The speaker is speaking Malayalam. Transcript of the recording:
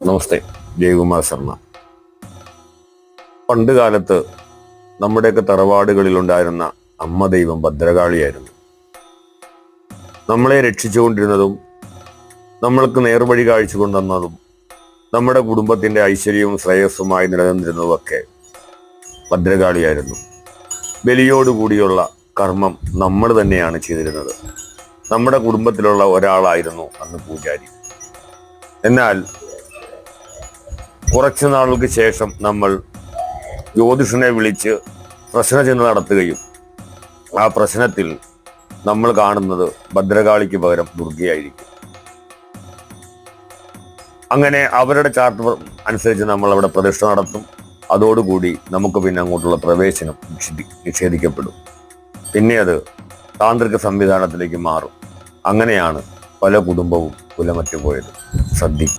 നമസ്തേ. ജയകുമാർ ശർമ്മ. പണ്ട് കാലത്ത് നമ്മുടെയൊക്കെ തറവാടുകളിലുണ്ടായിരുന്ന അമ്മ ദൈവം ഭദ്രകാളിയായിരുന്നു. നമ്മളെ രക്ഷിച്ചുകൊണ്ടിരുന്നതും നമ്മൾക്ക് നേർവഴി കാഴ്ച കൊണ്ടുവന്നതും നമ്മുടെ കുടുംബത്തിന്റെ ഐശ്വര്യവും ശ്രേയസ്സുമായി നിലനിന്നിരുന്നതുമൊക്കെ ഭദ്രകാളിയായിരുന്നു. ബലിയോടുകൂടിയുള്ള കർമ്മം നമ്മൾ തന്നെയാണ് ചെയ്തിരുന്നത്. നമ്മുടെ കുടുംബത്തിലുള്ള ഒരാളായിരുന്നു അന്ന് പൂജാരി. എന്നാൽ കുറച്ചു നാളുകൾക്ക് ശേഷം നമ്മൾ ജ്യോതിഷനെ വിളിച്ച് പ്രശ്നചിന്ത നടത്തുകയും ആ പ്രശ്നത്തിൽ നമ്മൾ കാണുന്നത് ഭദ്രകാളിക്ക് പകരം ദുർഗയായിരിക്കും. അങ്ങനെ അവരുടെ ചാർട്ട് അനുസരിച്ച് നമ്മൾ അവിടെ പ്രതിഷ്ഠ നടത്തും. അതോടുകൂടി നമുക്ക് പിന്നെ അങ്ങോട്ടുള്ള പ്രവേശനം നിഷേധിക്കപ്പെടും. പിന്നെ അത് താന്ത്രിക സംവിധാനത്തിലേക്ക് മാറും. അങ്ങനെയാണ് പല കുടുംബവും കുലമറ്റുപോയത്. ശ്രദ്ധിക്കും.